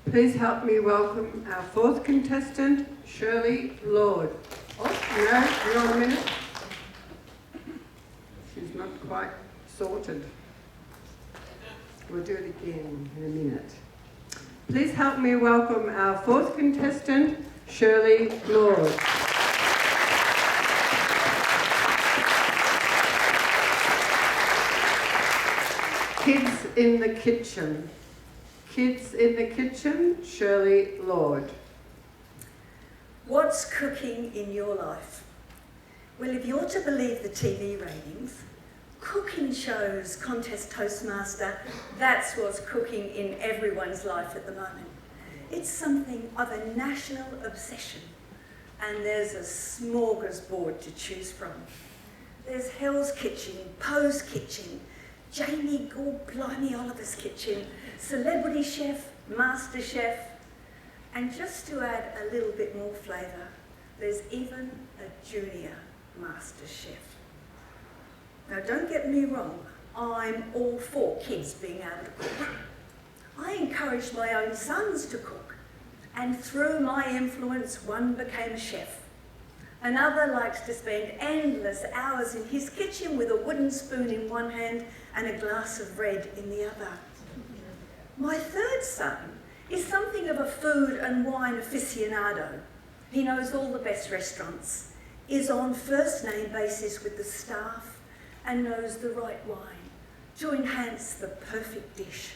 Please help me welcome our fourth contestant, Shirley Lord. Oh, no, hang on a minute. She's not quite sorted. We'll do it again in a minute. Please help me welcome our fourth contestant, Shirley Lord. Kids in the Kitchen. Kids in the Kitchen, Shirley Lord. What's cooking in your life? Well, if you're to believe the TV ratings, cooking shows, contest Toastmaster, that's what's cooking in everyone's life at the moment. It's something of a national obsession, and there's a smorgasbord to choose from. There's Hell's Kitchen, Poe's Kitchen, Jamie Blimey Oliver's Kitchen, Celebrity Chef, Master Chef, and just to add a little bit more flavour, there's even a junior Master Chef. Now don't get me wrong, I'm all for kids being able to cook. I encouraged my own sons to cook, and through my influence, one became a chef. Another likes to spend endless hours in his kitchen with a wooden spoon in one hand and a glass of red in the other. My third son is something of a food and wine aficionado. He knows all the best restaurants, is on first name basis with the staff, and knows the right wine to enhance the perfect dish.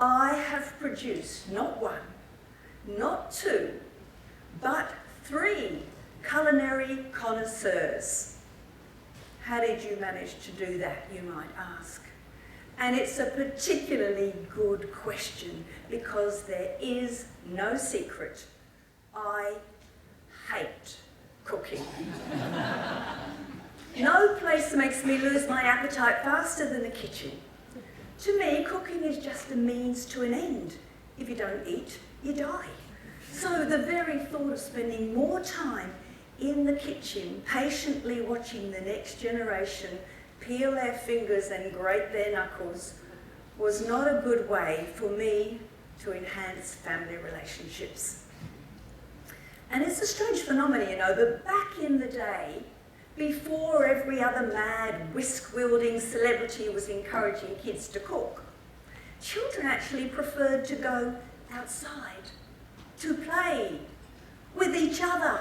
I have produced not one, not two, but 3 culinary connoisseurs. How did you manage to do that, you might ask? And it's a particularly good question because there is no secret. I hate cooking. No place makes me lose my appetite faster than the kitchen. To me, cooking is just a means to an end. If you don't eat, you die. So the very thought of spending more time in the kitchen, patiently watching the next generation peel their fingers and grate their knuckles, was not a good way for me to enhance family relationships. And it's a strange phenomenon, you know, but back in the day, before every other mad, whisk-wielding celebrity was encouraging kids to cook, children actually preferred to go outside, to play with each other.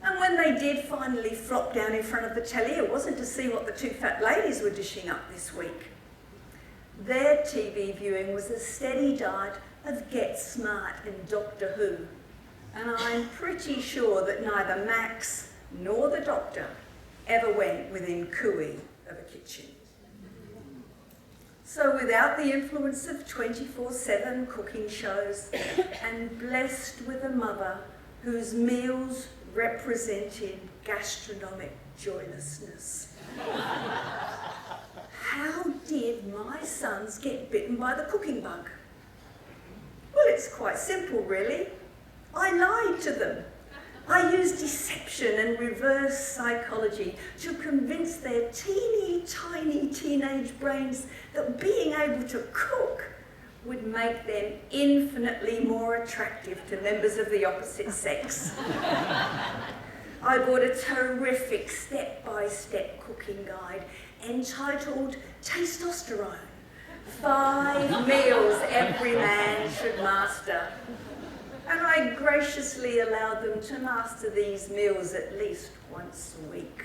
And when they did finally flop down in front of the telly, it wasn't to see what the 2 fat ladies were dishing up this week. Their TV viewing was a steady diet of Get Smart and Doctor Who. And I'm pretty sure that neither Max nor the doctor ever went within cooey of a kitchen. So without the influence of 24/7 cooking shows, and blessed with a mother whose meals represented gastronomic joylessness, how did my sons get bitten by the cooking bug? Well, it's quite simple, really. I lied to them. I used deception and reverse psychology to convince their teeny tiny teenage brains that being able to cook would make them infinitely more attractive to members of the opposite sex. I bought a terrific step-by-step cooking guide entitled Tasteosterone. 5 meals every man should master. And I graciously allowed them to master these meals at least once a week.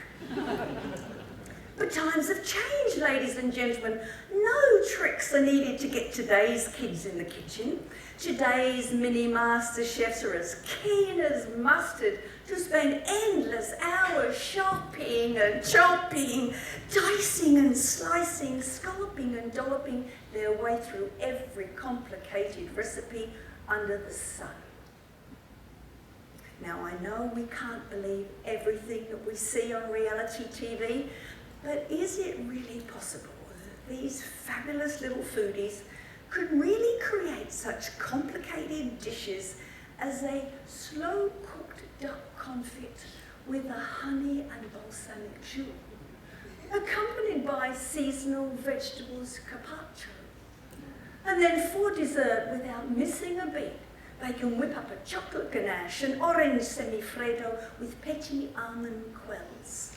But times have changed, ladies and gentlemen. No tricks are needed to get today's kids in the kitchen. Today's mini master chefs are as keen as mustard to spend endless hours shopping and chopping, dicing and slicing, scalloping and dolloping their way through every complicated recipe under the sun. Now, I know we can't believe everything that we see on reality TV, but is it really possible that these fabulous little foodies could really create such complicated dishes as a slow-cooked duck confit with a honey and balsamic jus, accompanied by seasonal vegetables carpaccio? And And then for dessert, without missing a beat, they can whip up a chocolate ganache, an orange semifreddo with petty almond quills.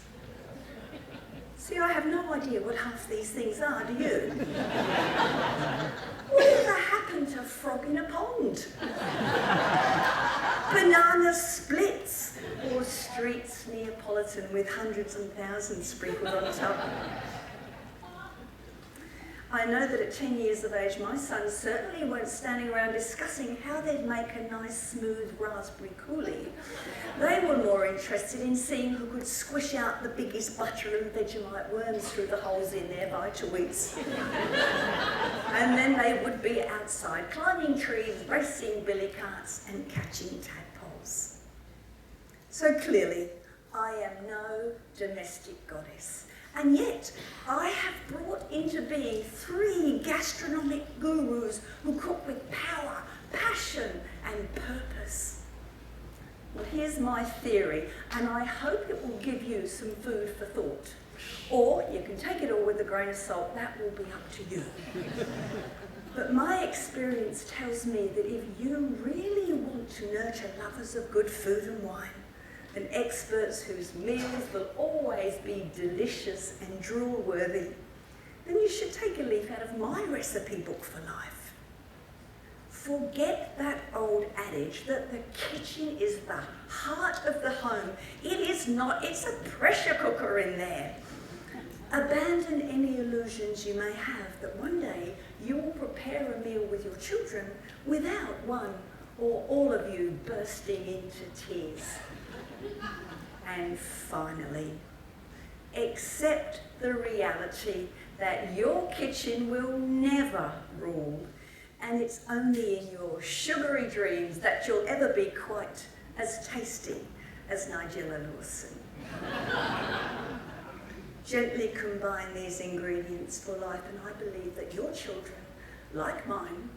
See, I have no idea what half these things are, do you? Whatever happened to frog in a pond? Banana splits, or streets Neapolitan with hundreds and thousands sprinkled on top. I know that at 10 years of age, my sons certainly weren't standing around discussing how they'd make a nice, smooth raspberry coulis. They were more interested in seeing who could squish out the biggest butter and Vegemite worms through the holes in their vita-wheats. And then they would be outside, climbing trees, racing billy carts, and catching tadpoles. So clearly, I am no domestic goddess. And yet, I have brought into being 3 gastronomic gurus who cook with power, passion, and purpose. Well, here's my theory, and I hope it will give you some food for thought. Or you can take it all with a grain of salt, that will be up to you. But my experience tells me that if you really want to nurture lovers of good food and wine, and experts whose meals will always be delicious and drool-worthy, then you should take a leaf out of my recipe book for life. Forget that old adage that the kitchen is the heart of the home. It is not, it's a pressure cooker in there. Abandon any illusions you may have that one day you will prepare a meal with your children without one or all of you bursting into tears. And finally, accept the reality that your kitchen will never rule, and it's only in your sugary dreams that you'll ever be quite as tasty as Nigella Lawson. Gently combine these ingredients for life, and I believe that your children, like mine,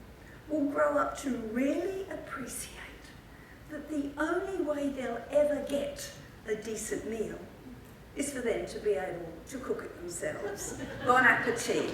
will grow up to really appreciate that the only way they'll ever get a decent meal is for them to be able to cook it themselves. Bon appetit.